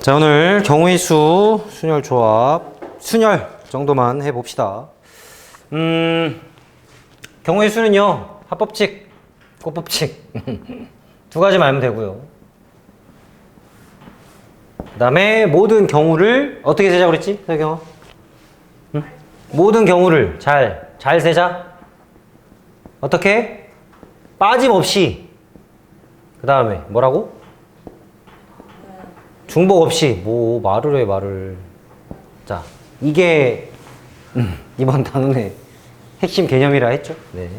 자, 오늘 경우의 수, 순열 조합, 순열 정도만 해봅시다. 경우의 수는요, 합법칙, 꽃법칙 두 가지만 알면 되고요. 그 다음에 모든 경우를 어떻게 세자고 그랬지? 서경아? 응? 모든 경우를 잘 세자. 어떻게? 빠짐없이. 그 다음에 뭐라고? 중복 없이. 뭐 말을 해 말을. 자, 이게 이번 단원의 핵심 개념이라 했죠. 네.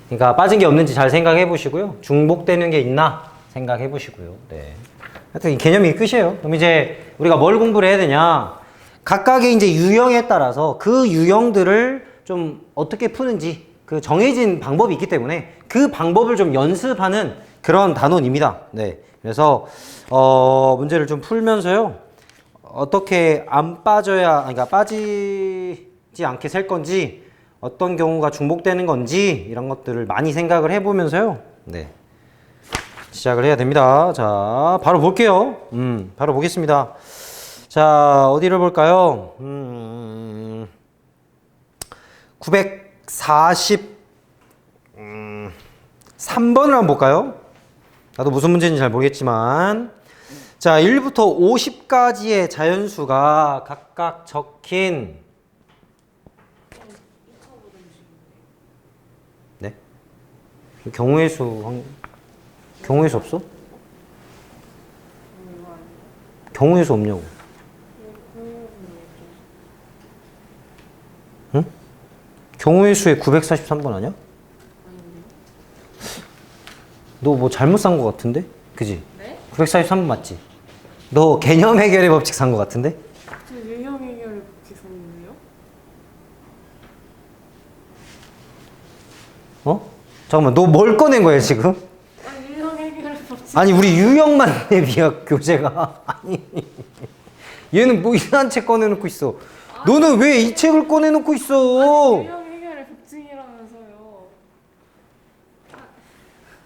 그러니까 빠진 게 없는지 잘 생각해 보시고요. 중복되는 게 있나 생각해 보시고요. 네. 하여튼 이 개념이 끝이에요. 그럼 이제 우리가 뭘 공부를 해야 되냐? 각각의 이제 유형에 따라서 그 유형들을 좀 어떻게 푸는지 그 정해진 방법이 있기 때문에 그 방법을 좀 연습하는 그런 단원입니다. 네. 그래서 문제를 좀 풀면서요. 어떻게 안 빠져야, 그러니까 빠지지 않게 셀 건지, 어떤 경우가 중복되는 건지 이런 것들을 많이 생각을 해보면서요. 네. 시작을 해야 됩니다. 자, 바로 볼게요. 바로 보겠습니다. 자, 어디를 볼까요? 943번을 한번 볼까요? 나도 무슨 문제인지 잘 모르겠지만. 자, 1부터 50까지의 자연수가 각각 적힌 네? 경우의 수 없어? 경우의 수 없냐고. 응? 경우의 수에 943번 아니야? 너 뭐 잘못 산 거 같은데? 그지? 네? 943번 맞지? 너 개념 해결의 법칙 산 거 같은데? 저 유형 해결의 법칙 썼는데요? 어? 잠깐만, 너 뭘 꺼낸 거야 지금? 아니 유형 해결의 법칙. 아니, 우리 유형만 내비야 교재가. 아니, 얘는 뭐 이상한 책 꺼내놓고 있어. 너는 왜 이 책을 꺼내놓고 있어? 유형 해결의 법칙이라면서요.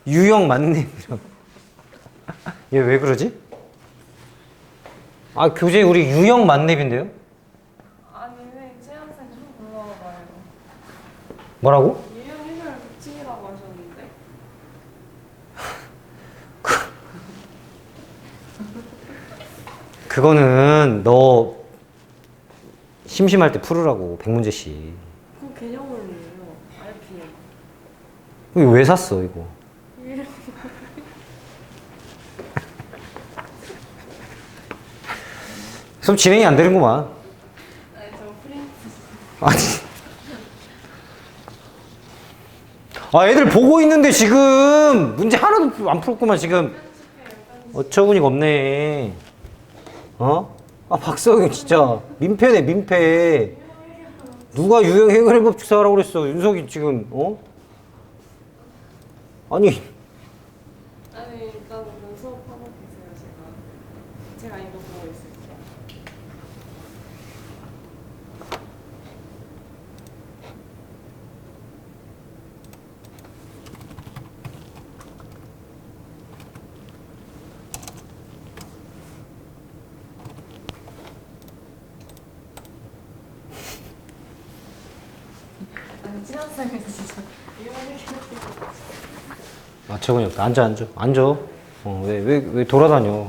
유형 만렙이라고. 얘 왜 그러지? 아, 교재 우리 유형 만렙인데요? 아니 선생님 최연생 좀 불러와봐요. 뭐라고? 유형 해결의 법칙이라고 하셨는데. 그거는 너 심심할 때 풀으라고, 100문제씩. 그거 개념원이에요. RPM. 이거 왜 샀어 이거? 유형. 좀 진행이 안 되는구만. 아니 저 프린트. 아니. 아, 애들 보고 있는데 지금 문제 하나도 안 풀었구만 지금. 어처구니가 없네. 어? 아, 박서영 진짜 민폐네 민폐. 누가 유형 해결의 법칙 사라고 그랬어? 윤석이 지금 어? 아니, 아니 일단 수업하고 계세요 제가 이거 보고 있을게요. 아니 친한쌤이 진짜 유형 해결의 법칙. 어처구니 없다. 앉아. 왜 돌아다녀?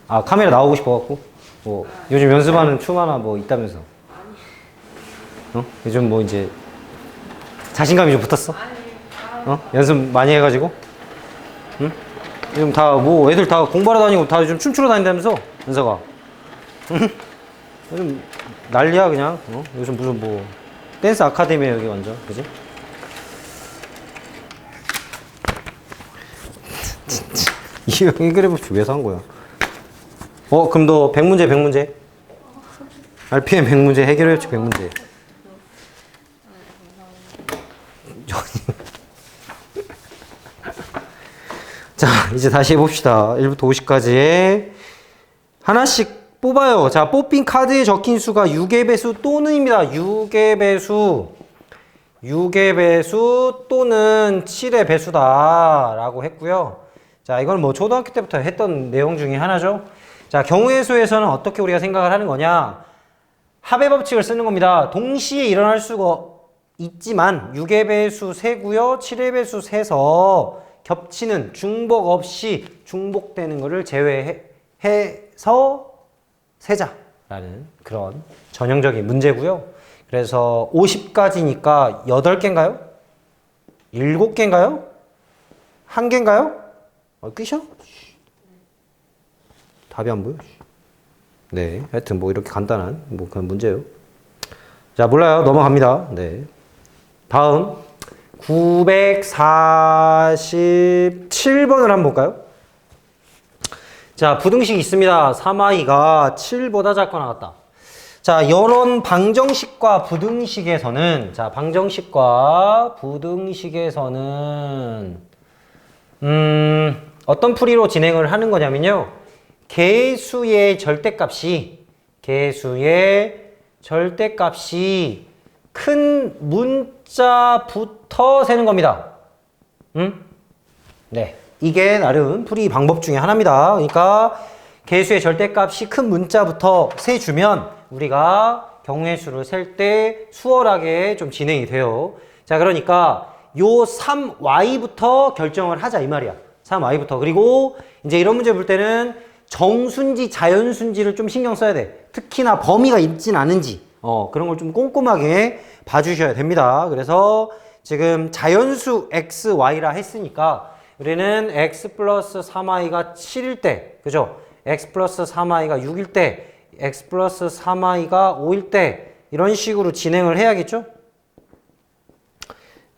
아, 카메라 나오고 싶어갖고? 뭐 요즘 연습하는 춤 하나 뭐 있다면서? 어? 요즘 뭐 이제 자신감이 좀 붙었어? 어? 연습 많이 해가지고? 응? 요즘 다 뭐 애들 다 공부하러 다니고 다 요즘 춤추러 다닌다면서? 연서가. 응? 요즘 난리야 그냥. 어? 요즘 무슨 뭐 댄스 아카데미야 여기 완전. 그지? 이거 해결해 법칙 왜 산 거야? 그럼 너 100문제. RPM 100문제 해결해 법칙 100문제. 자, 이제 다시 해봅시다. 1부터 50까지의 하나씩 뽑아요. 자, 뽑힌 카드에 적힌 수가 6의 배수 또는입니다. 6의 배수 또는 7의 배수다 라고 했고요. 자, 이건 뭐 초등학교 때부터 했던 내용 중에 하나죠. 자, 경우의 수에서는 어떻게 우리가 생각을 하는 거냐? 합의 법칙을 쓰는 겁니다. 동시에 일어날 수가 있지만 6의 배수 세고요. 7의 배수 세서 겹치는 중복 없이 중복되는 것을 제외해서 세자라는 그런 전형적인 문제고요. 그래서 50가지니까 8개인가요? 7개인가요? 1개인가요? 끝이야? 답이 안 보여. 네, 하여튼 뭐 이렇게 간단한 뭐 그런 문제예요. 자, 몰라요. 넘어갑니다. 네. 다음 947번을 한번 볼까요? 자, 부등식 있습니다. 3i가 7보다 작고 나왔다. 자, 이런 방정식과 부등식에서는 어떤 풀이로 진행을 하는 거냐면요. 개수의 절대값이 큰 문자부터 세는 겁니다. 네. 이게 나름 풀이 방법 중에 하나입니다. 그러니까 개수의 절대값이 큰 문자부터 세주면 우리가 경우의 수를 셀 때 수월하게 좀 진행이 돼요. 자, 그러니까 요 3y부터 결정을 하자 이 말이야. 3y부터. 그리고 이제 이런 문제 볼 때는 정수인지 자연수인지를 좀 신경 써야 돼. 특히나 범위가 있진 않은지 그런 걸 좀 꼼꼼하게 봐주셔야 됩니다. 그래서 지금 자연수 x, y라 했으니까 우리는 x 플러스 3i가 7일 때, 그죠? x 플러스 3i가 6일 때, x 플러스 3i가 5일 때 이런 식으로 진행을 해야겠죠?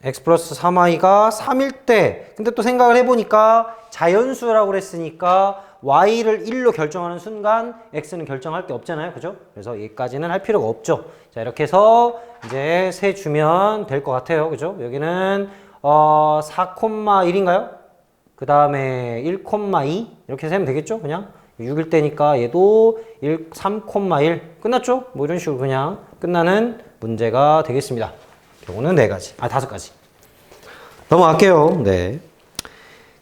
x 플러스 3i가 3일 때, 근데 또 생각을 해보니까 자연수라고 그랬으니까 y를 1로 결정하는 순간 x는 결정할 게 없잖아요. 그죠? 그래서 여기까지는 할 필요가 없죠. 자, 이렇게 해서 이제 세주면 될 것 같아요. 그죠? 여기는 4,1인가요? 그 다음에 1,2 이렇게 세면 되겠죠? 그냥 6일 때니까 얘도 3,1 끝났죠? 뭐 이런 식으로 그냥 끝나는 문제가 되겠습니다. 경우는 4가지, 5가지. 넘어갈게요. 네.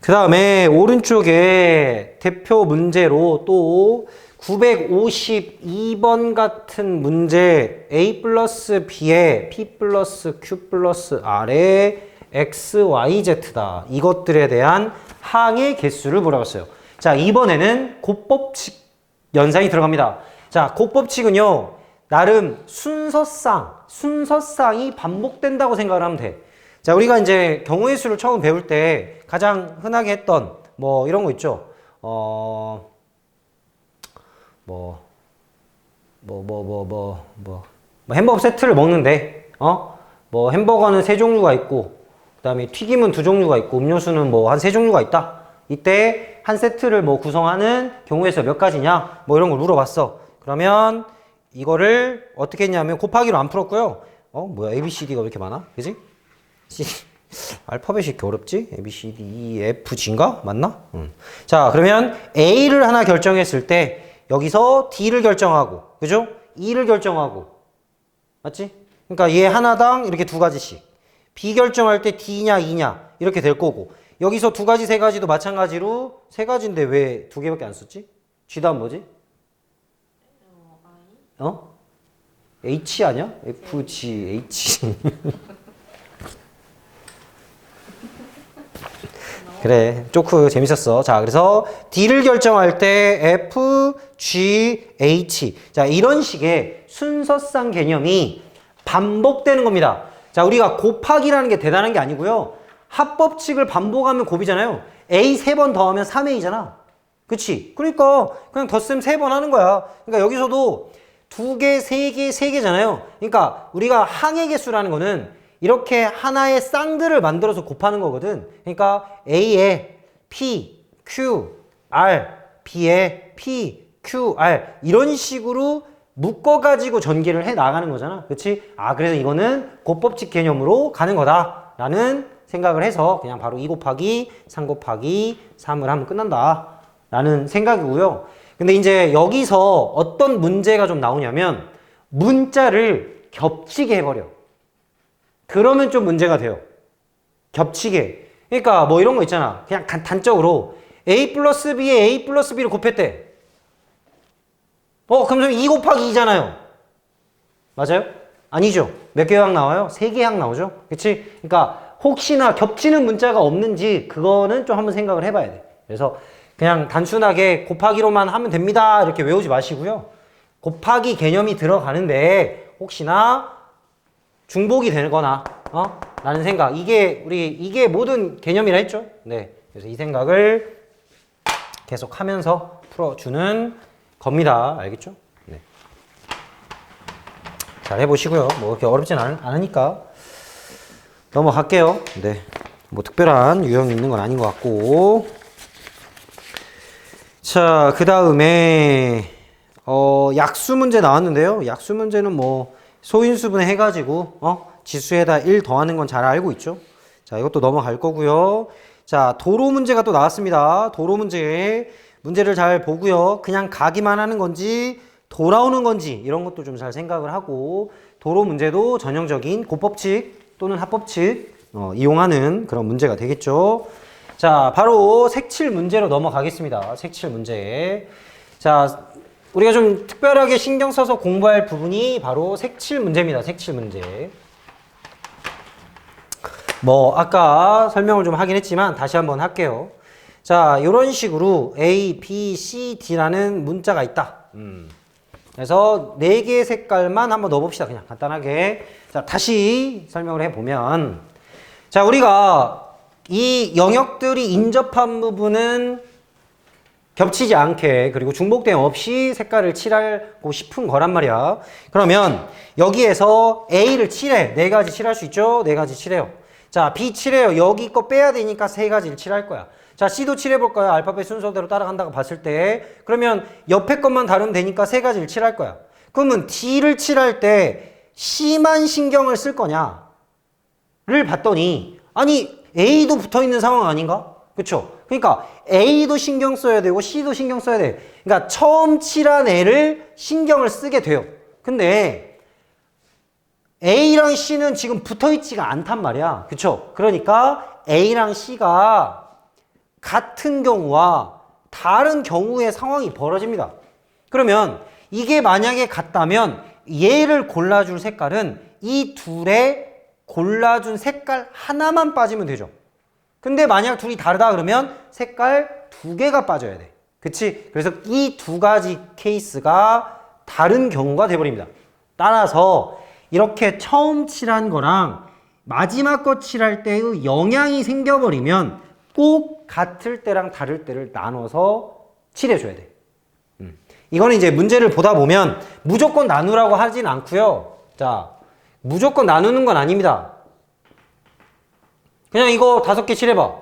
그 다음에 오른쪽에 대표 문제로 또 952번 같은 문제 A 플러스 B에 P 플러스 Q 플러스 R에 X, Y, Z다. 이것들에 대한 항의 개수를 물어봤어요. 자, 이번에는 곱법칙 연산이 들어갑니다. 자, 곱법칙은요, 나름 순서상이 반복된다고 생각을 하면 돼. 자, 우리가 이제 경우의 수를 처음 배울 때 가장 흔하게 했던 뭐 이런 거 있죠. 햄버거 세트를 먹는데, 뭐 햄버거는 3종류가 있고, 그 다음에 튀김은 2종류가 있고, 음료수는 뭐 한 3종류가 있다. 이때 한 세트를 뭐 구성하는 경우의 수가 몇 가지냐? 뭐 이런 걸 물어봤어. 그러면 이거를 어떻게 했냐면 곱하기로 안 풀었고요. 뭐야, ABCD가 왜 이렇게 많아? 그지? 알파벳이 이렇게 어렵지? A, B, C, D, E, F, G인가? 맞나? 자, 그러면 A를 하나 결정했을 때 여기서 D를 결정하고, 그죠? E를 결정하고, 맞지? 그러니까 얘 하나당 이렇게 2가지씩. B 결정할 때 D냐, E냐 이렇게 될 거고, 여기서 2가지, 3가지도 마찬가지로 3가지인데 왜 2개밖에 안 썼지? G 다음 뭐지? H 아니야? F, G, H. 그래, 쪼크 재밌었어. 자, 그래서 D를 결정할 때 F, G, H. 자, 이런 식의 순서상 개념이 반복되는 겁니다. 자, 우리가 곱하기라는 게 대단한 게 아니고요. 합법칙을 반복하면 곱이잖아요. A 3번 더하면 3A잖아. 그치? 그러니까 그냥 덧셈 3번 하는 거야. 그러니까 여기서도 2개, 3개, 3개잖아요. 그러니까 우리가 항의 개수라는 거는 이렇게 하나의 쌍들을 만들어서 곱하는 거거든. 그러니까 A에 P, Q, R, B에 P, Q, R 이런 식으로 묶어가지고 전개를 해 나가는 거잖아. 그치? 그래서 이거는 곱법칙 개념으로 가는 거다 라는 생각을 해서 그냥 바로 2 곱하기 3 곱하기 3을 하면 끝난다 라는 생각이고요. 근데 이제 여기서 어떤 문제가 좀 나오냐면 문자를 겹치게 해버려. 그러면 좀 문제가 돼요. 겹치게. 그러니까 뭐 이런 거 있잖아. 그냥 단적으로 A 플러스 B에 A 플러스 B를 곱했대. 그럼 2 곱하기 2잖아요. 맞아요? 아니죠. 몇 개 항 나와요? 3개 항 나오죠? 그치? 그러니까 혹시나 겹치는 문자가 없는지 그거는 좀 한번 생각을 해봐야 돼. 그래서 그냥 단순하게 곱하기로만 하면 됩니다. 이렇게 외우지 마시고요. 곱하기 개념이 들어가는데 혹시나 중복이 되거나 라는 생각. 이게 모든 개념이라 했죠? 네. 그래서 이 생각을 계속 하면서 풀어주는 겁니다. 알겠죠? 네. 잘 해보시고요. 뭐 그렇게 어렵진 않으니까 넘어갈게요. 네. 뭐 특별한 유형이 있는 건 아닌 것 같고. 자, 그 다음에 약수 문제 나왔는데요. 약수 문제는 뭐 소인수분 해가지고 지수에다 1 더하는 건 잘 알고 있죠. 자, 이것도 넘어갈 거고요. 자, 도로 문제가 또 나왔습니다. 도로 문제를 잘 보고요. 그냥 가기만 하는 건지 돌아오는 건지 이런 것도 좀 잘 생각을 하고, 도로 문제도 전형적인 곱법칙 또는 합법칙 이용하는 그런 문제가 되겠죠. 자, 바로 색칠 문제로 넘어가겠습니다. 색칠 문제. 자, 우리가 좀 특별하게 신경 써서 공부할 부분이 바로 색칠 문제입니다. 색칠 문제. 뭐 아까 설명을 좀 하긴 했지만 다시 한번 할게요. 자, 이런 식으로 A, B, C, D라는 문자가 있다. 그래서 4개의 색깔만 한번 넣어봅시다. 그냥 간단하게. 자, 다시 설명을 해보면, 자, 우리가 이 영역들이 인접한 부분은 겹치지 않게, 그리고 중복됨 없이 색깔을 칠하고 싶은 거란 말이야. 그러면 여기에서 A를 칠해. 4가지 칠할 수 있죠? 4가지 칠해요. 자, B 칠해요. 여기 거 빼야 되니까 3가지를 칠할 거야. 자, C도 칠해볼까요? 알파벳 순서대로 따라간다고 봤을 때. 그러면 옆에 것만 다루면 되니까 3가지를 칠할 거야. 그러면 D를 칠할 때 C만 신경을 쓸 거냐를 봤더니, 아니, A도 붙어 있는 상황 아닌가? 그쵸? 그러니까 A도 신경 써야 되고 C도 신경 써야 돼. 그러니까 처음 칠한 애를 신경을 쓰게 돼요. 근데 A랑 C는 지금 붙어 있지가 않단 말이야. 그쵸? 그러니까 A랑 C가 같은 경우와 다른 경우의 상황이 벌어집니다. 그러면 이게 만약에 같다면 얘를 골라줄 색깔은 이 둘의 골라준 색깔 하나만 빠지면 되죠. 근데 만약 둘이 다르다 그러면 색깔 2개가 빠져야 돼. 그치? 그래서 이 2가지 케이스가 다른 경우가 돼버립니다. 따라서 이렇게 처음 칠한 거랑 마지막 거 칠할 때의 영향이 생겨버리면 꼭 같을 때랑 다를 때를 나눠서 칠해줘야 돼. 이거는 이제 문제를 보다 보면 무조건 나누라고 하진 않고요. 자, 무조건 나누는 건 아닙니다. 그냥 이거 5개 칠해봐.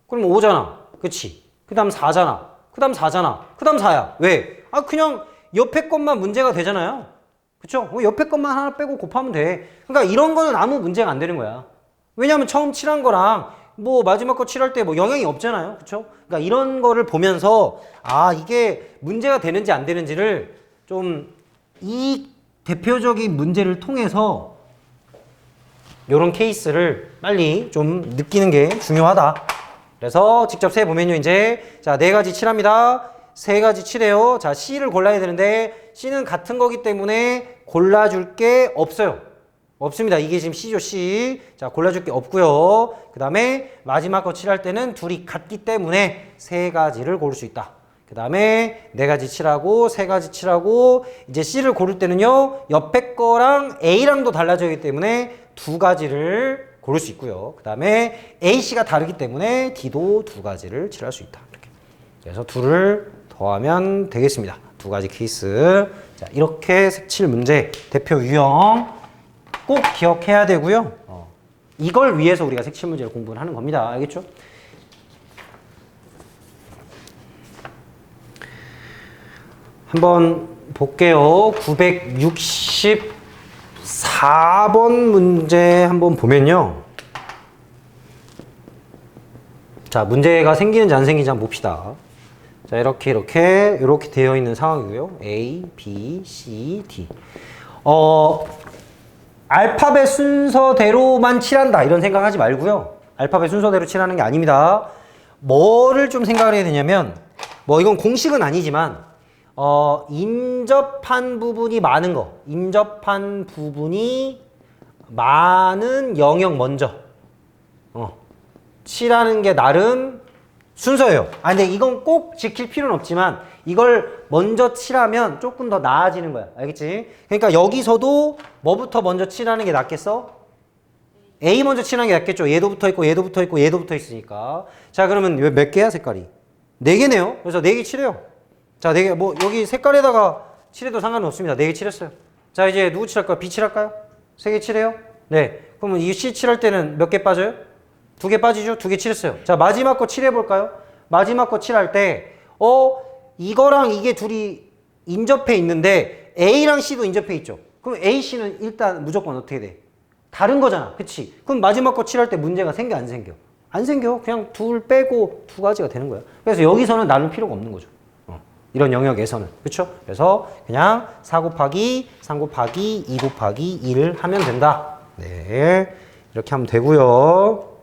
그럼 5잖아. 그치? 그 다음 4잖아. 그 다음 4잖아. 그 다음 4야. 왜? 그냥 옆에 것만 문제가 되잖아요. 그쵸? 옆에 것만 하나 빼고 곱하면 돼. 그러니까 이런 거는 아무 문제가 안 되는 거야. 왜냐면 처음 칠한 거랑 뭐 마지막 거 칠할 때 뭐 영향이 없잖아요. 그쵸? 그러니까 이런 거를 보면서 이게 문제가 되는지 안 되는지를 좀 이 대표적인 문제를 통해서 요런 케이스를 빨리 좀 느끼는 게 중요하다. 그래서 직접 세보면요, 이제 자, 4가지 칠합니다. 3가지 칠해요. 자, C를 골라야 되는데 C는 같은 거기 때문에 골라줄 게 없어요. 없습니다. 이게 지금 C죠, C. 자, 골라줄 게 없고요. 그 다음에 마지막 거 칠할 때는 둘이 같기 때문에 3가지를 고를 수 있다. 그 다음에 4가지 칠하고 3가지 칠하고 이제 C를 고를 때는요, 옆에 거랑 A랑도 달라지기 때문에 2가지를 고를 수 있고요. 그 다음에 A, C가 다르기 때문에 D도 2가지를 칠할 수 있다. 이렇게. 그래서 2를 더하면 되겠습니다. 2가지 케이스. 자, 이렇게 색칠 문제 대표 유형 꼭 기억해야 되고요. 이걸 위해서 우리가 색칠 문제를 공부를 하는 겁니다. 알겠죠? 한번 볼게요. 964번 문제 한번 보면요. 자, 문제가 생기는지 안 생기는지 한번 봅시다. 자, 이렇게 되어 있는 상황이고요. A, B, C, D. 알파벳 순서대로만 칠한다 이런 생각하지 말고요. 알파벳 순서대로 칠하는 게 아닙니다. 뭐를 좀 생각을 해야 되냐면, 뭐 이건 공식은 아니지만 인접한 부분이 많은 거. 인접한 부분이 많은 영역 먼저. 칠하는 게 나름 순서예요. 아, 근데 이건 꼭 지킬 필요는 없지만 이걸 먼저 칠하면 조금 더 나아지는 거야. 알겠지? 그러니까 여기서도 뭐부터 먼저 칠하는 게 낫겠어? A 먼저 칠하는 게 낫겠죠. 얘도 붙어 있고 얘도 붙어 있고 얘도 붙어 있으니까. 자, 그러면 몇 개야 색깔이? 4개네요. 그래서 4개 칠해요. 자, 4개 뭐 여기 색깔에다가 칠해도 상관은 없습니다. 4개 칠했어요. 자, 이제 누구 칠할까요? B 칠할까요? 3개 칠해요? 네. 그러면 이 C 칠할 때는 몇 개 빠져요? 2개 빠지죠? 2개 칠했어요. 자, 마지막 거 칠해볼까요? 마지막 거 칠할 때 이거랑 이게 둘이 인접해 있는데 A랑 C도 인접해 있죠. 그럼 A, C는 일단 무조건 어떻게 돼? 다른 거잖아. 그치? 그럼 마지막 거 칠할 때 문제가 생겨 안 생겨? 안 생겨. 그냥 둘 빼고 2가지가 되는 거야. 그래서 여기서는 나눌 필요가 없는 거죠. 이런 영역에서는. 그쵸? 그래서 그냥 4 곱하기 3 곱하기 2 곱하기 1을 하면 된다. 네. 이렇게 하면 되고요.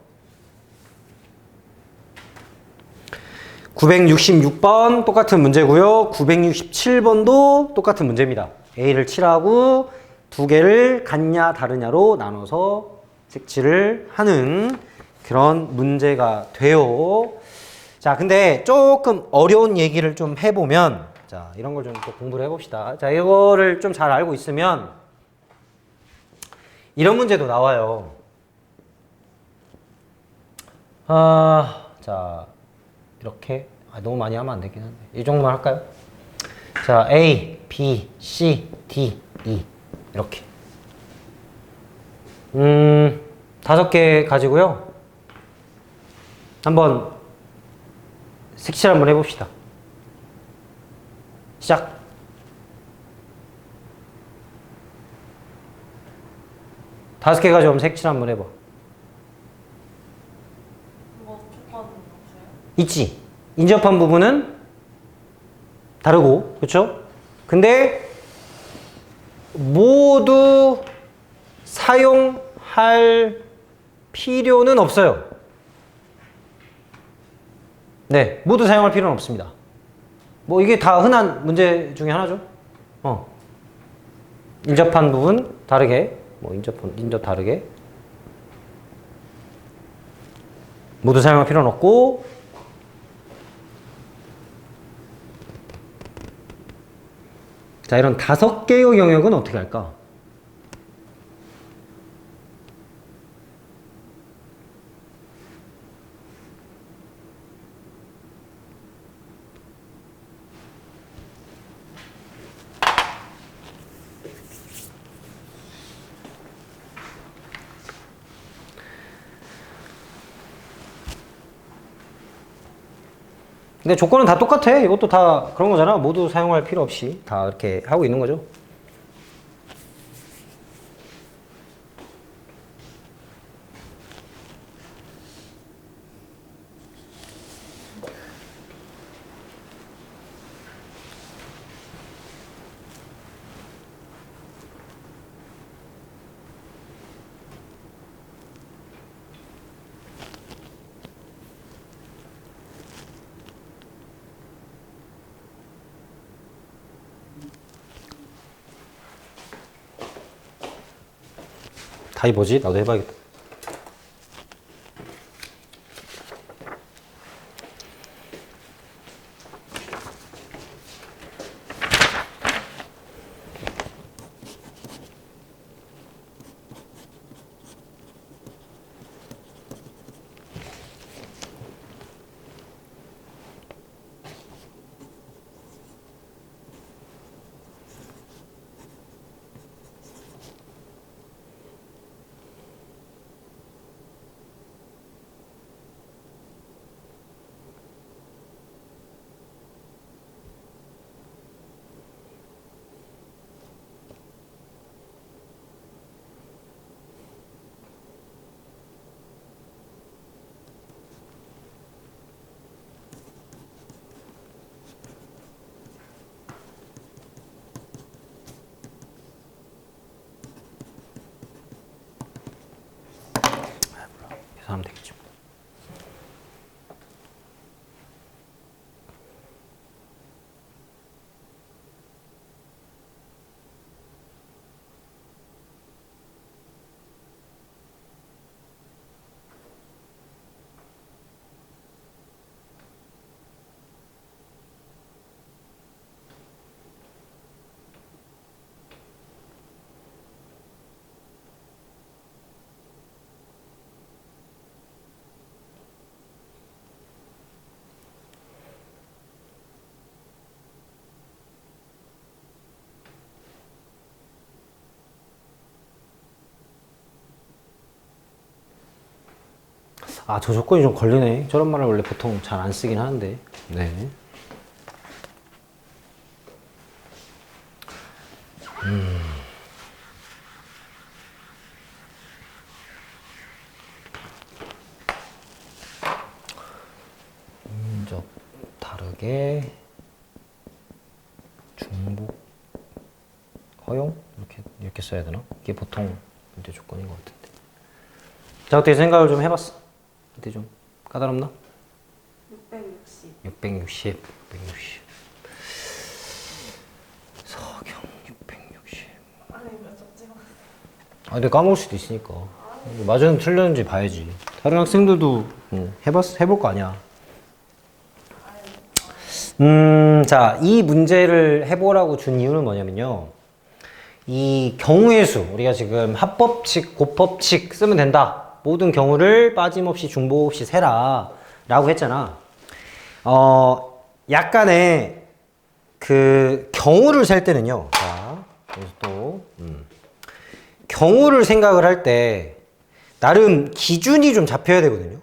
966번 똑같은 문제고요. 967번도 똑같은 문제입니다. A를 칠하고 2개를 같냐 다르냐로 나눠서 색칠을 하는 그런 문제가 돼요. 자, 근데 조금 어려운 얘기를 좀 해보면, 자, 이런 걸 좀 또 공부를 해봅시다. 자, 이거를 좀 잘 알고 있으면 이런 문제도 나와요. 자, 이렇게 너무 많이 하면 안 되긴 한데 이 정도만 할까요? 자, A, B, C, D, E 이렇게 5개 가지고요. 한번 색칠 한번 해봅시다. 시작. 다섯 개 가지고 색칠 한번 해봐. 뭐 조건 없어요? 있지. 인접한 부분은 다르고, 그렇죠? 근데 모두 사용할 필요는 없어요. 네, 모두 사용할 필요는 없습니다. 뭐 이게 다 흔한 문제 중에 하나죠. 인접한 부분 다르게, 뭐 인접 다르게 모두 사용할 필요는 없고, 자, 이런 5개의 영역은 어떻게 할까? 근데 조건은 다 똑같아. 이것도 다 그런 거잖아. 모두 사용할 필요 없이 다 이렇게 하고 있는 거죠. 답이 뭐지? 나도 해봐야겠다. 계산하면 되겠죠. 아, 저 조건이 좀 걸리네. 저런 말을 원래 보통 잘 안 쓰긴 하는데. 네. 인접 다르게 중복 허용 이렇게 써야 되나? 이게 보통 문제 조건인 것 같은데. 자, 어떻게 생각을 좀 해봤어? 어때 좀 까다롭나? 660. 서경 660. 아니 몇점 찍었어요? 아, 근데 까먹을 수도 있으니까. 맞았는지 틀렸는지 봐야지. 다른 학생들도 해볼 거 아니야. 자, 이 문제를 해보라고 준 이유는 뭐냐면요. 이 경우의 수, 우리가 지금 합법칙, 곱법칙 쓰면 된다. 모든 경우를 빠짐없이 중복 없이 세라. 라고 했잖아. 약간의 그 경우를 셀 때는요. 자, 여기서 또, 경우를 생각을 할 때 나름 기준이 좀 잡혀야 되거든요.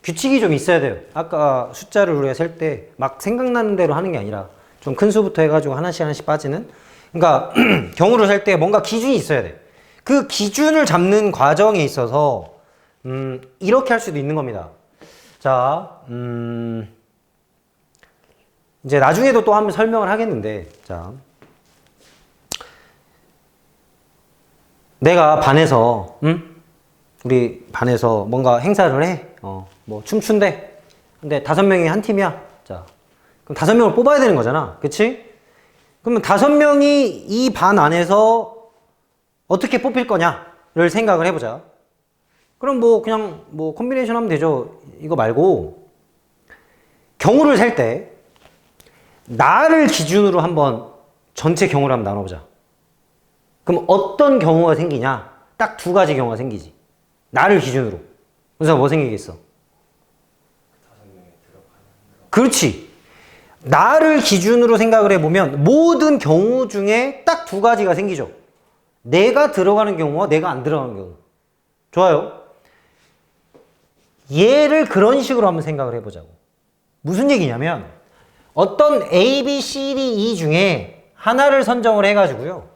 규칙이 좀 있어야 돼요. 아까 숫자를 우리가 셀 때 막 생각나는 대로 하는 게 아니라 좀 큰 수부터 해가지고 하나씩 빠지는. 그러니까 경우를 셀 때 뭔가 기준이 있어야 돼. 그 기준을 잡는 과정에 있어서 이렇게 할 수도 있는 겁니다. 자, 이제 나중에도 또 한번 설명을 하겠는데, 자, 내가 반에서 우리 반에서 뭔가 행사를 해. 뭐 춤춘대. 근데 5명이 한 팀이야. 자, 그럼 5명을 뽑아야 되는 거잖아. 그치? 그러면 5명이 이 반 안에서 어떻게 뽑힐 거냐를 생각을 해보자. 그럼 뭐 그냥 뭐 콤비네이션 하면 되죠. 이거 말고 경우를 셀 때 나를 기준으로 한번 전체 경우를 한번 나눠보자. 그럼 어떤 경우가 생기냐? 딱 2가지 경우가 생기지. 나를 기준으로. 그래서 뭐 생기겠어? 그렇지. 나를 기준으로 생각을 해보면 모든 경우 중에 딱 2가지가 생기죠. 내가 들어가는 경우와 내가 안 들어가는 경우. 좋아요. 얘를 그런 식으로 한번 생각을 해보자고. 무슨 얘기냐면 어떤 A, B, C, D, E 중에 하나를 선정을 해가지고요.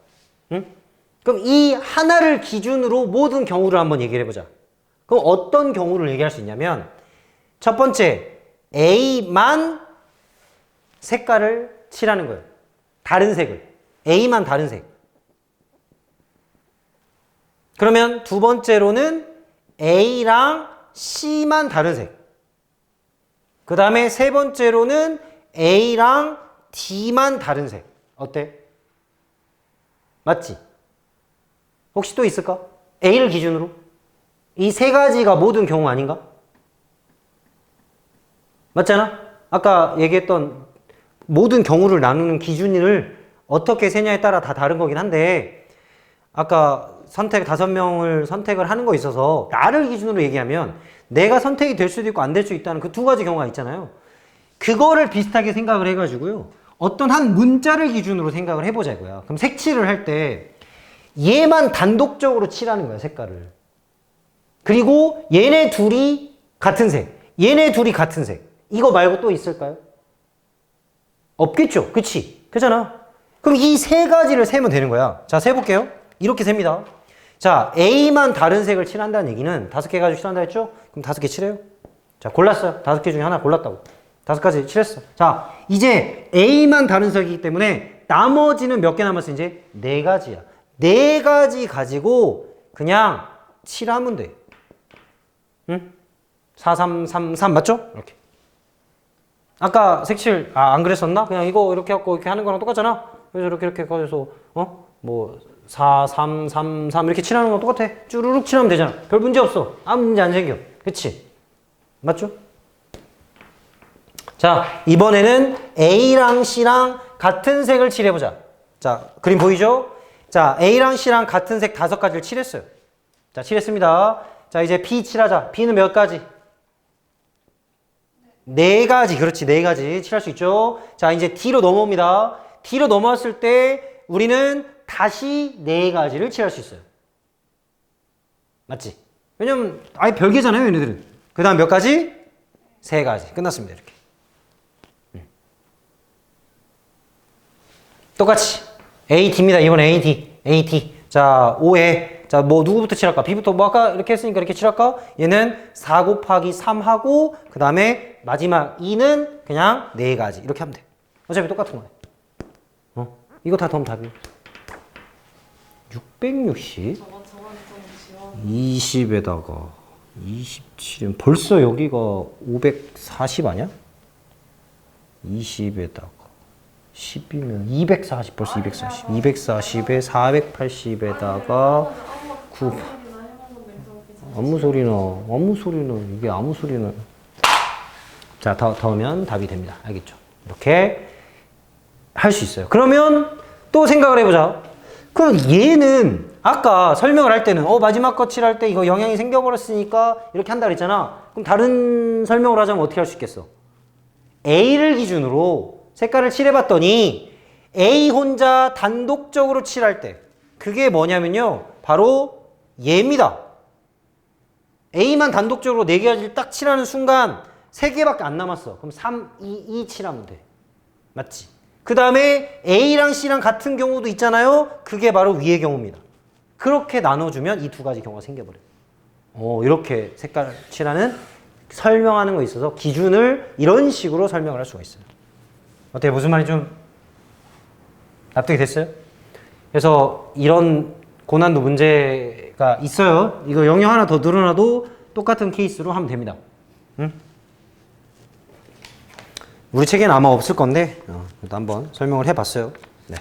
그럼 이 하나를 기준으로 모든 경우를 한번 얘기를 해보자. 그럼 어떤 경우를 얘기할 수 있냐면 첫 번째, A만 색깔을 칠하는 거예요. 다른 색을. A만 다른 색. 그러면 두 번째로는 A랑 C만 다른 색. 그 다음에 세 번째로는 A랑 D만 다른 색. 어때? 맞지? 혹시 또 있을까? A를 기준으로? 이 3가지가 모든 경우 아닌가? 맞잖아? 아까 얘기했던 모든 경우를 나누는 기준을 어떻게 세냐에 따라 다 다른 거긴 한데 아까 5명을 선택을 하는 거 있어서 나를 기준으로 얘기하면 내가 선택이 될 수도 있고 안 될 수 있다는 그 2가지 경우가 있잖아요. 그거를 비슷하게 생각을 해가지고요. 어떤 한 문자를 기준으로 생각을 해보자고요. 그럼 색칠을 할 때 얘만 단독적으로 칠하는 거야, 색깔을. 그리고 얘네 둘이 같은 색, 얘네 둘이 같은 색. 이거 말고 또 있을까요? 없겠죠? 그치? 그잖아. 그럼 이 3가지를 세면 되는 거야. 자, 세볼게요. 이렇게 셉니다. 자, A만 다른 색을 칠한다는 얘기는 5개 가지고 칠한다 했죠? 그럼 5개 칠해요. 자, 골랐어요. 5개 중에 하나 골랐다고. 5가지 칠했어. 자, 이제 A만 다른 색이기 때문에 나머지는 몇 개 남았어, 이제? 4가지야. 4가지 가지고 그냥 칠하면 돼. 응? 4, 3, 3, 3 맞죠? 이렇게. 아까 색칠 안 그랬었나? 그냥 이거 이렇게 하고 이렇게 하는 거랑 똑같잖아. 그래서 이렇게 해서 뭐 4, 3, 3, 3 이렇게 칠하는 거 똑같아. 쭈루룩 칠하면 되잖아. 별 문제 없어. 아무 문제 안 생겨. 그치? 맞죠? 자, 이번에는 A랑 C랑 같은 색을 칠해보자. 자, 그림 보이죠? 자, A랑 C랑 같은 색 5가지를 칠했어요. 자, 칠했습니다. 자, 이제 B 칠하자. B는 몇 가지? 4가지. 그렇지, 4가지 칠할 수 있죠. 자, 이제 D로 넘어옵니다. D로 넘어왔을 때 우리는 다시 4가지를 칠할 수 있어요. 맞지? 왜냐면 아예 별개잖아요, 얘네들은. 그 다음 몇 가지? 3가지. 끝났습니다, 이렇게. 똑같이. AT입니다. 이번 AT. AT. 자, 5에. 자, 뭐, 누구부터 칠할까? B부터 뭐 아까 이렇게 했으니까 이렇게 칠할까? 얘는 4 곱하기 3하고, 그 다음에 마지막 2는 그냥 4가지. 이렇게 하면 돼. 어차피 똑같은 거네. 이거 다 더하면 답이. 660. 저건 좀 지원. 20에다가 27이면 벌써 여기가 540 아니야? 20에다가 10이면 240 벌써 240. 240에 480에다가 9. 아무 소리나 이게 아무 소리나. 자, 더하면 답이 됩니다. 알겠죠? 이렇게 할 수 있어요. 그러면 또 생각을 해보자. 그럼 얘는 아까 설명을 할 때는 마지막 거 칠할 때 이거 영향이 생겨버렸으니까 이렇게 한다 그랬잖아. 그럼 다른 설명을 하자면 어떻게 할 수 있겠어? A를 기준으로 색깔을 칠해봤더니 A 혼자 단독적으로 칠할 때 그게 뭐냐면요. 바로 얘입니다. A만 단독적으로 4개를 딱 칠하는 순간 3개밖에 안 남았어. 그럼 3, 2, 2 칠하면 돼. 맞지? 그 다음에 A랑 C랑 같은 경우도 있잖아요. 그게 바로 위의 경우입니다. 그렇게 나눠주면 이 2가지 경우가 생겨버려요. 이렇게 색깔 칠하는 설명하는 거에 있어서 기준을 이런 식으로 설명을 할 수가 있어요. 어때요? 무슨 말이 좀 납득이 됐어요? 그래서 이런 고난도 문제가 있어요. 이거 영역 하나 더 늘어나도 똑같은 케이스로 하면 됩니다. 응? 우리 책에는 아마 없을 건데 그래도 한번 설명을 해봤어요. 네.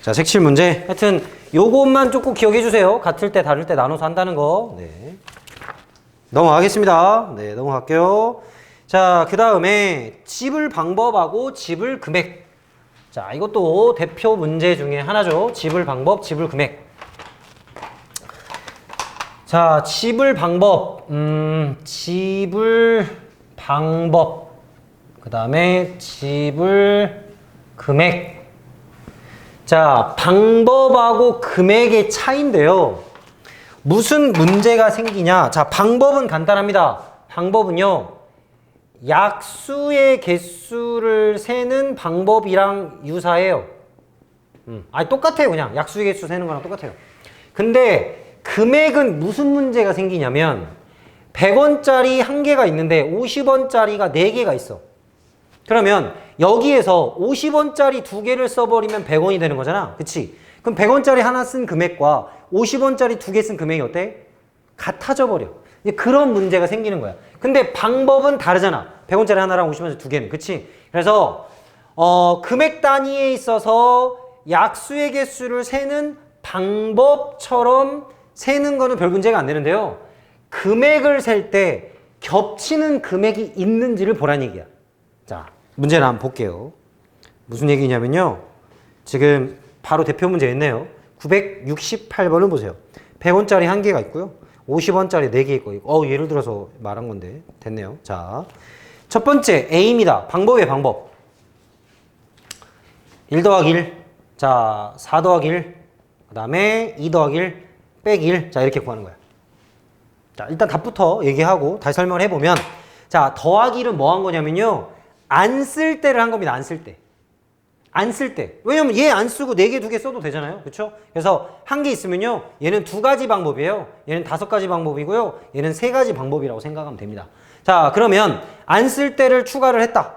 자, 색칠 문제. 하여튼 요것만 조금 기억해 주세요. 같을 때 다를 때 나눠서 한다는 거. 네. 넘어가겠습니다. 네, 넘어갈게요. 자, 그 다음에 집을 방법하고 집을 금액. 자, 이것도 대표 문제 중에 하나죠. 집을 방법, 집을 금액. 자, 집을 방법. 집을 방법. 그 다음에 집을 금액. 자, 방법하고 금액의 차이인데요. 무슨 문제가 생기냐? 자, 방법은 간단합니다. 방법은요, 약수의 개수를 세는 방법이랑 유사해요. 아니, 똑같아요. 그냥 약수의 개수 세는 거랑 똑같아요. 근데 금액은 무슨 문제가 생기냐면 100원짜리 1개가 있는데 50원짜리가 4개가 있어. 그러면 여기에서 50원짜리 2개를 써버리면 100원이 되는 거잖아. 그치? 그럼 100원짜리 하나 쓴 금액과 50원짜리 2개 쓴 금액이 어때? 같아져 버려. 이제 그런 문제가 생기는 거야. 근데 방법은 다르잖아. 100원짜리 하나랑 50원짜리 2개는. 그치? 그래서 금액 단위에 있어서 약수의 개수를 세는 방법처럼 세는 거는 별 문제가 안 되는데요. 금액을 셀 때 겹치는 금액이 있는지를 보란 얘기야. 자, 문제를 한번 볼게요. 무슨 얘기냐면요. 지금 바로 대표 문제 있네요. 968번을 보세요. 100원짜리 1개가 있고요. 50원짜리 4개 있고, 예를 들어서 말한 건데, 됐네요. 자, 첫 번째, A입니다. 방법이에요, 방법. 1 더하기 1. 자, 4 더하기 1. 그 다음에 2 더하기 1, 빼기 1. 자, 이렇게 구하는 거야. 자, 일단 답부터 얘기하고 다시 설명을 해보면, 자, 더하기 1은 뭐 한 거냐면요. 안 쓸 때를 한 겁니다. 안 쓸 때. 안 쓸 때. 왜냐면 얘 안 쓰고 4개, 2개 써도 되잖아요. 그쵸? 그래서 1개 있으면요. 얘는 2가지 방법이에요. 얘는 5가지 방법이고요. 얘는 3가지 방법이라고 생각하면 됩니다. 자, 그러면 안 쓸 때를 추가를 했다.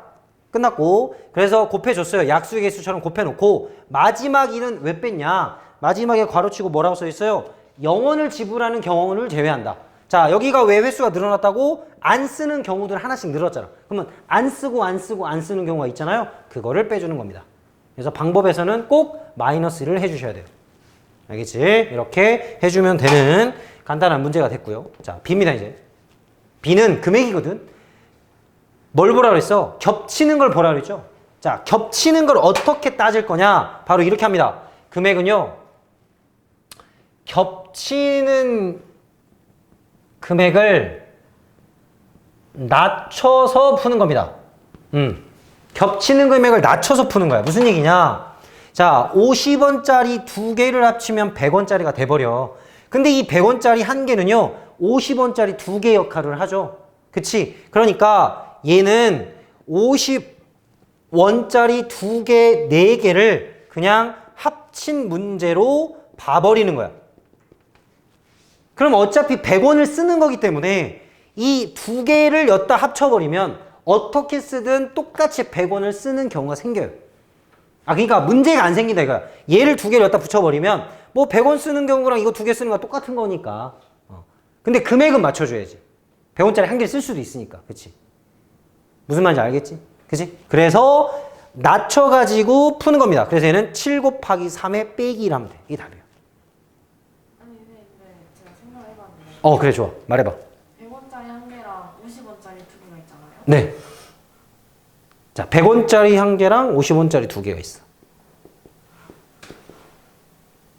끝났고, 그래서 곱해줬어요. 약수의 개수처럼 곱해놓고, 마지막 1은 왜 뺐냐? 마지막에 괄호치고 뭐라고 써있어요? 0원을 지불하는 경우를 제외한다. 자, 여기가 왜 횟수가 늘어났다고? 안 쓰는 경우들 하나씩 늘었잖아. 그러면 안 쓰고 안 쓰고 안 쓰는 경우가 있잖아요. 그거를 빼주는 겁니다. 그래서 방법에서는 꼭 마이너스 1을 해주셔야 돼요. 알겠지? 이렇게 해주면 되는 간단한 문제가 됐고요. 자, B입니다, 이제. B는 금액이거든. 뭘 보라 그랬어? 겹치는 걸 보라 그랬죠? 자, 겹치는 걸 어떻게 따질 거냐? 바로 이렇게 합니다. 금액은요, 겹치는 금액을 낮춰서 푸는 겁니다. 겹치는 금액을 낮춰서 푸는 거야. 무슨 얘기냐? 자, 50원짜리 2개를 합치면 100원짜리가 돼버려. 근데 이 100원짜리 1개는요, 50원짜리 2개 역할을 하죠. 그치? 그러니까 얘는 50원짜리 2개, 4개를 그냥 합친 문제로 봐버리는 거야. 그럼 어차피 100원을 쓰는 거기 때문에 이 2개를 엿다 합쳐버리면 어떻게 쓰든 똑같이 100원을 쓰는 경우가 생겨요. 그러니까 문제가 안 생긴다 이거야. 얘를 2개를 엿다 붙여버리면 뭐 100원 쓰는 경우랑 이거 2개 쓰는 거 똑같은 거니까. 근데 금액은 맞춰줘야지. 100원짜리 한 개를 쓸 수도 있으니까. 그치? 무슨 말인지 알겠지? 그치? 그래서 낮춰가지고 푸는 겁니다. 그래서 얘는 7 곱하기 3에 빼기 1 하면 돼. 이게 답이에요. 아니 근데 제가 생각해봤는데 그래 좋아. 말해봐. 100원짜리 한 개랑 50원짜리 두 개가 있잖아요. 네. 자, 100원짜리 한 개랑 50원짜리 2개가 있어.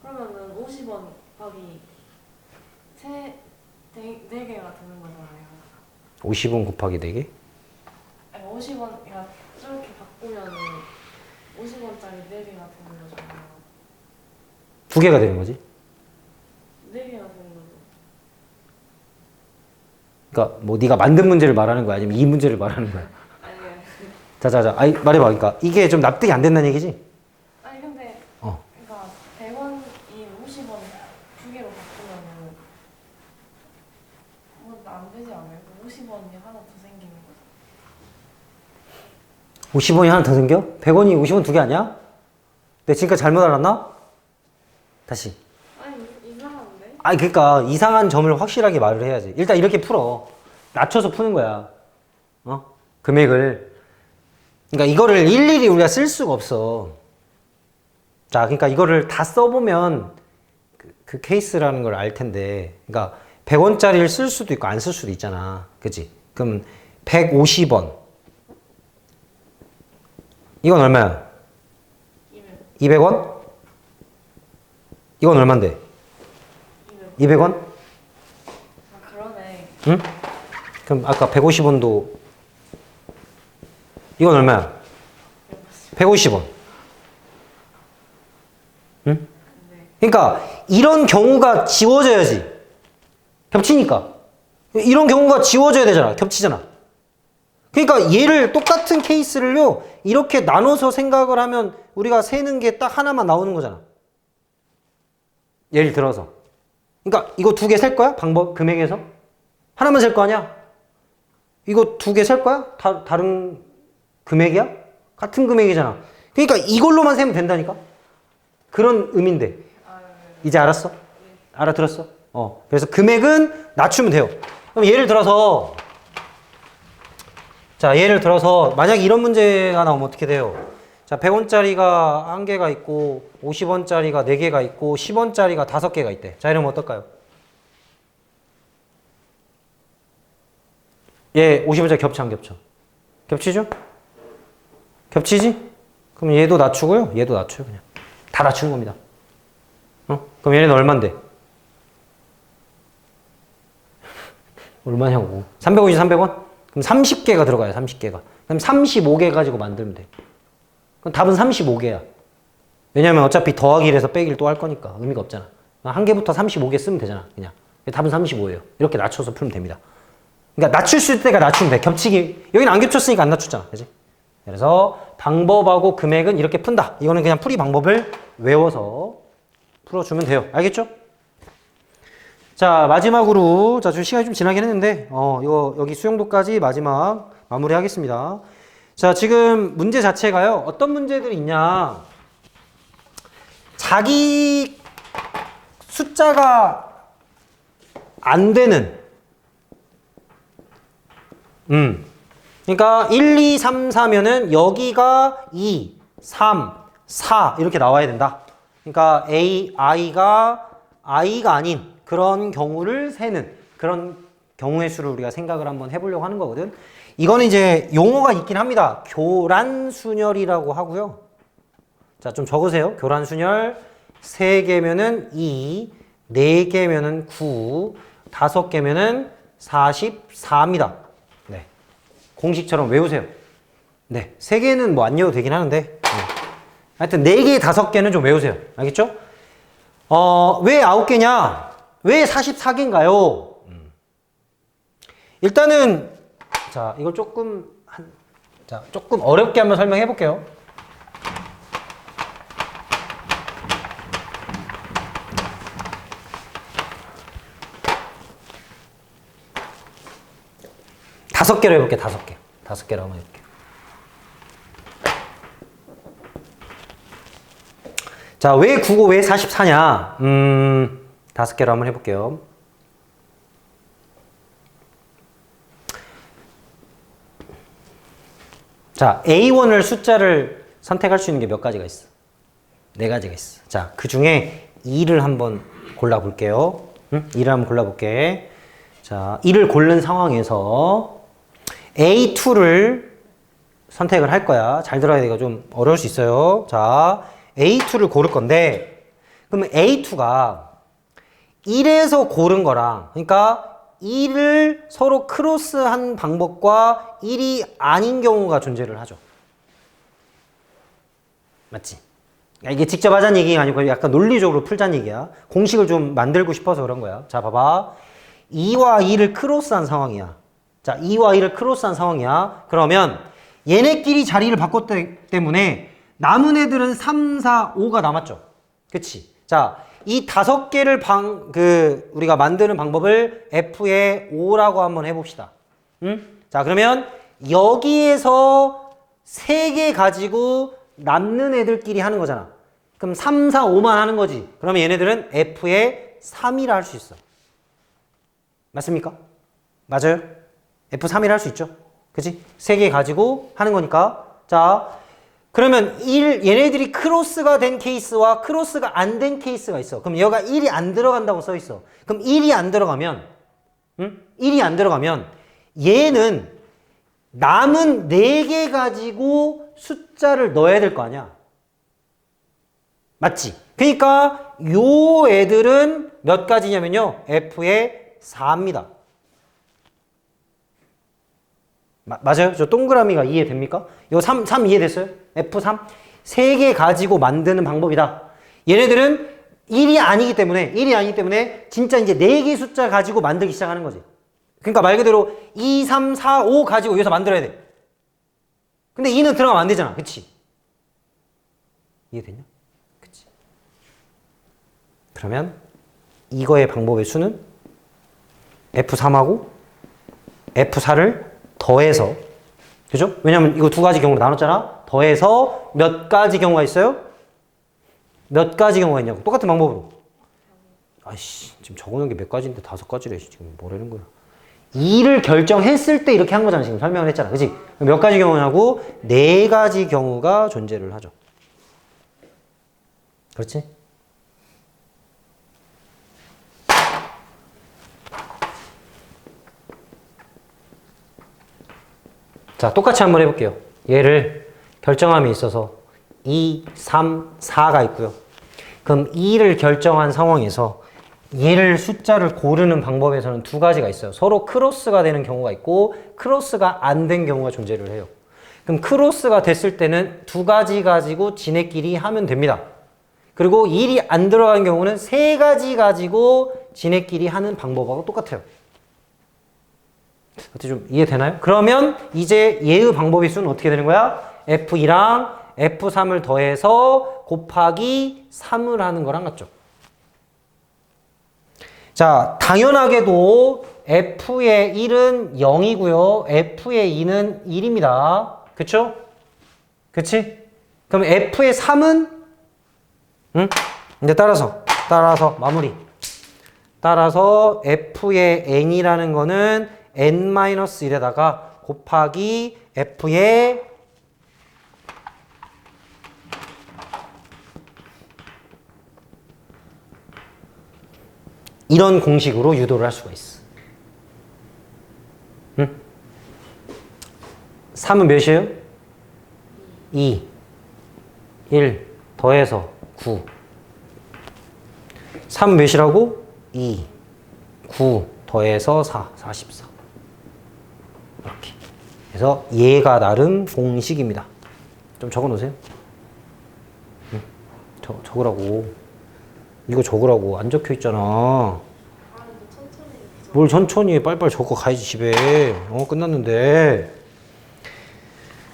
그러면은 50원 곱하기 4개가 되는 거잖아요. 50원 곱하기 4개? 아니 50원, 그러니까 저렇게 바꾸면은 50원짜리 4개가 되는 거잖아요. 2개가 되는 거지. 4개가 되는 거죠. 그러니까 뭐 네가 만든 문제를 말하는 거야? 아니면 이 문제를 말하는 거야? 아니, 자. 아니, 말해봐. 그러니까 이게 좀 납득이 안 된다는 얘기지? 아니 근데 그러니까 100원이 50원 2개로 바꾸면은 뭐 안 되지 않아요? 50원이 하나 더 생기는 거죠. 50원이 하나 더 생겨? 100원이 50원 2개 아니야? 내가 지금까지 잘못 알았나? 다시. 아니 이상한데? 그러니까 이상한 점을 확실하게 말을 해야지. 일단 이렇게 풀어. 낮춰서 푸는 거야. 금액을. 그러니까 이거를 일일이 우리가 쓸 수가 없어. 자, 그러니까 이거를 다 써보면 그 케이스라는 걸 알 텐데. 그러니까 100원짜리를 쓸 수도 있고 안 쓸 수도 있잖아. 그치? 그럼 150원. 이건 얼마야? 200원? 이건 얼만데? 200원? 그러네. 응? 그럼 아까 150원도 이건 얼마야? 150원. 응? 그러니까 이런 경우가 지워져야지. 겹치니까. 이런 경우가 지워져야 되잖아. 겹치잖아. 그러니까 얘를 똑같은 케이스를요. 이렇게 나눠서 생각을 하면 우리가 세는 게 딱 하나만 나오는 거잖아. 예를 들어서. 그러니까 이거 2개 셀 거야? 금액에서? 하나만 셀 거 아니야? 이거 2개 셀 거야? 다른 금액이야? 같은 금액이잖아. 그러니까 이걸로만 세면 된다니까? 그런 의미인데. 이제 알았어? 알아들었어? 그래서 금액은 낮추면 돼요. 그럼 예를 들어서 만약에 이런 문제가 나오면 어떻게 돼요? 자, 100원짜리가 1개가 있고 50원짜리가 4개가 있고 10원짜리가 5개가 있대. 자, 이러면 어떨까요? 얘 50원짜리 겹쳐 안 겹쳐? 겹치죠? 겹치지? 그럼 얘도 낮추고요. 얘도 낮춰요. 그냥 다 낮추는 겁니다. 그럼 얘는 얼만데? 얼마냐고. 350, 300원? 그럼 30개가 들어가요. 30개가. 그럼 35개 가지고 만들면 돼. 그럼 답은 35개야. 왜냐면 어차피 더하기를 해서 빼기를 또 할 거니까 의미가 없잖아. 한 개부터 35개 쓰면 되잖아. 그냥. 답은 35예요. 이렇게 낮춰서 풀면 됩니다. 그러니까 낮출 수 있을 때가 낮추면 돼. 겹치기. 여기는 안 겹쳤으니까 안 낮췄잖아. 그지? 그래서 방법하고 금액은 이렇게 푼다. 이거는 그냥 풀이 방법을 외워서 풀어주면 돼요. 알겠죠? 자, 마지막으로, 자, 좀 시간이 좀 지나긴 했는데, 이거, 여기 수용도까지 마지막 마무리 하겠습니다. 자, 지금 문제 자체가요, 어떤 문제들이 있냐. 자기 숫자가 안 되는, 그러니까 1, 2, 3, 4면은 여기가 2, 3, 4 이렇게 나와야 된다. 그러니까 I가 아닌 그런 경우를 세는 그런 경우의 수를 우리가 생각을 한번 해보려고 하는 거거든. 이거는 이제 용어가 있긴 합니다. 교란순열이라고 하고요. 자, 좀 적으세요. 교란순열 3개면은 2, 4개면은 9, 5개면은 44입니다. 네. 공식처럼 외우세요. 네. 3개는 뭐 안 외워도 되긴 하는데. 네. 하여튼 4개, 5개는 좀 외우세요. 알겠죠? 왜 9개냐? 왜 44개인가요? 일단은 자 이걸 조금 조금 어렵게 한번 설명해 볼게요. 다섯 개로 해볼게. 다섯 개로 한번 해볼게요. 자, 왜 9고 왜 44냐? 다섯 개로 한번 해볼게요. 자, A1을 숫자를 선택할 수 있는 게 몇 가지가 있어? 네 가지가 있어. 자, 그 중에 2를 한번 골라볼게요. 2를 한번 골라볼게. 자, 2를 고른 상황에서 A2를 선택을 할 거야. 잘 들어야 돼. 이거 좀 어려울 수 있어요. 자, A2를 고를 건데, 그러면 A2가 1에서 고른 거랑, 그러니까 1을 서로 크로스한 방법과 1이 아닌 경우가 존재를 하죠. 맞지? 이게 직접 하자는 얘기가 아니고 약간 논리적으로 풀자는 얘기야. 공식을 좀 만들고 싶어서 그런 거야. 자, 봐봐. 2와 2를 크로스한 상황이야. 자, 2와 2를 크로스한 상황이야. 그러면 얘네끼리 자리를 바꿨기 때문에 남은 애들은 3, 4, 5가 남았죠. 그치? 자, 이 다섯 개를 우리가 만드는 방법을 F의 5라고 한번 해봅시다. 자, 그러면 여기에서 3개 가지고 남는 애들끼리 하는 거잖아. 그럼 3, 4, 5만 하는 거지. 그러면 얘네들은 F의 3이라 할 수 있어. 맞습니까? 맞아요? F3이라 할 수 있죠. 그치? 3개 가지고 하는 거니까. 자, 그러면 얘네들이 크로스가 된 케이스와 크로스가 안 된 케이스가 있어. 그럼 얘가 1이 안 들어간다고 써 있어. 그럼 1이 안 들어가면, 1이 안 들어가면 얘는 남은 4개 가지고 숫자를 넣어야 될 거 아니야. 맞지? 그러니까 요 애들은 몇 가지냐면요. F의 4입니다. 맞아요? 저 동그라미가 이해됩니까? 이거 3 이해됐어요? F3? 3개 가지고 만드는 방법이다. 얘네들은 1이 아니기 때문에 진짜 이제 4개 숫자 가지고 만들기 시작하는 거지. 그러니까 말 그대로 2, 3, 4, 5 가지고 여기서 만들어야 돼. 근데 2는 들어가면 안 되잖아. 그치? 이해됐냐? 그치? 그러면 이거의 방법의 수는 F3하고 F4를 더해서, 그죠? 왜냐면 이거 두 가지 경우로 나눴잖아? 더해서 몇 가지 경우가 있어요? 몇 가지 경우가 있냐고. 똑같은 방법으로. 아이씨, 지금 적어놓은 게 몇 가지인데 5가지래. 지금 뭐라는 거야. 2를 결정했을 때 이렇게 한 거잖아. 지금 설명을 했잖아. 그치? 몇 가지 경우냐고? 4가지 경우가 존재를 하죠. 그렇지? 자, 똑같이 한번 해볼게요. 얘를 결정함에 있어서 2, 3, 4가 있고요. 그럼 2를 결정한 상황에서 얘를 숫자를 고르는 방법에서는 두 가지가 있어요. 서로 크로스가 되는 경우가 있고 크로스가 안 된 경우가 존재를 해요. 그럼 크로스가 됐을 때는 두 가지 가지고 지네끼리 하면 됩니다. 그리고 1이 안 들어간 경우는 3가지 가지고 지네끼리 하는 방법하고 똑같아요. 어떻게 좀 이해되나요? 그러면 이제 얘의 방법의 수는 어떻게 되는 거야? F2랑 F3을 더해서 곱하기 3을 하는 거랑 같죠. 자, 당연하게도 F의 1은 0이고요. F의 2는 1입니다. 그쵸? 그치? 그럼 F의 3은? 응? 이제 따라서 마무리. 따라서 F의 n이라는 거는 n-1에다가 곱하기 F의 이런 공식으로 유도를 할 수가 있어. 응? 3은 몇이에요? 2, 1 더해서 9. 3은 몇이라고? 2, 9 더해서 4, 44. 이렇게. 그래서 얘가 나름 공식입니다. 좀 적어 놓으세요. 응? 적으라고. 이거 적으라고. 안 적혀 있잖아. 뭘 천천히 해. 빨리빨리 적어 가야지 집에. 끝났는데.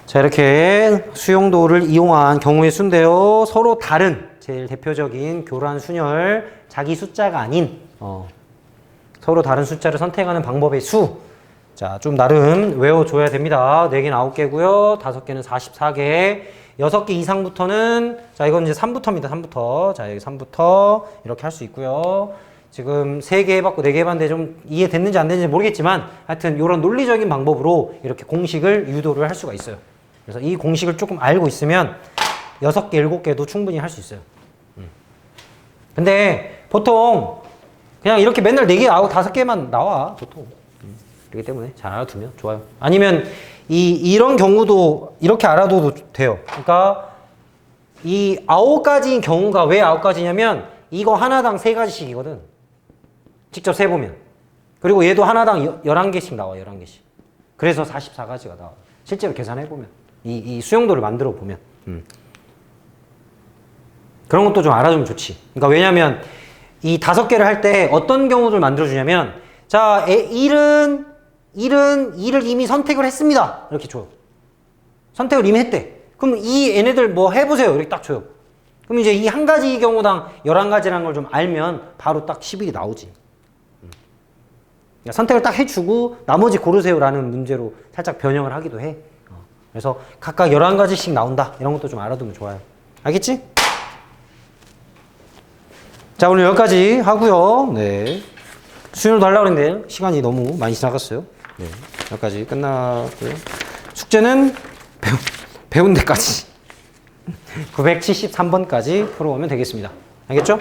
자, 이렇게 수용도를 이용한 경우의 수인데요. 서로 다른 제일 대표적인 교란 순열 자기 숫자가 아닌 서로 다른 숫자를 선택하는 방법의 수. 자, 좀 나름 외워줘야 됩니다. 4개는 9개고요. 5개는 44개. 6개 이상부터는 자, 이건 이제 3부터입니다. 3부터. 자, 여기 3부터 이렇게 할 수 있고요. 지금 3개 해봤고 4개 해봤는데 좀 이해됐는지 안 됐는지 모르겠지만 하여튼 이런 논리적인 방법으로 이렇게 공식을 유도를 할 수가 있어요. 그래서 이 공식을 조금 알고 있으면 6개, 7개도 충분히 할 수 있어요. 근데 보통 그냥 이렇게 맨날 4개, 5개만 나와 보통. 그렇기 때문에 잘 알아두면 좋아요. 아니면 이런 경우도 이렇게 알아둬도 돼요. 그러니까 이 9가지인 경우가 왜 9가지냐면 이거 하나당 3가지씩이거든. 직접 세보면. 그리고 얘도 하나당 11개씩 나와, 11개씩. 그래서 44가지가 나와. 실제로 계산해보면. 이 수용도를 만들어 보면. 그런 것도 좀 알아주면 좋지. 그러니까 왜냐면 이 5개를 할 때 어떤 경우를 만들어주냐면 자, 1은 이미 선택을 했습니다. 이렇게 줘요. 선택을 이미 했대. 그럼 이 얘네들 뭐 해보세요. 이렇게 딱 줘요. 그럼 이제 이 한 가지 경우당 11가지라는 걸 좀 알면 바로 딱 10일이 나오지. 그러니까 선택을 딱 해주고 나머지 고르세요라는 문제로 살짝 변형을 하기도 해. 그래서 각각 11가지씩 나온다. 이런 것도 좀 알아두면 좋아요. 알겠지? 자, 오늘 여기까지 하고요. 네. 수요일도 하려고 했는데 시간이 너무 많이 지나갔어요. 네. 여기까지 끝났고요. 숙제는 배운 데까지 973번까지 풀어오면 되겠습니다. 알겠죠?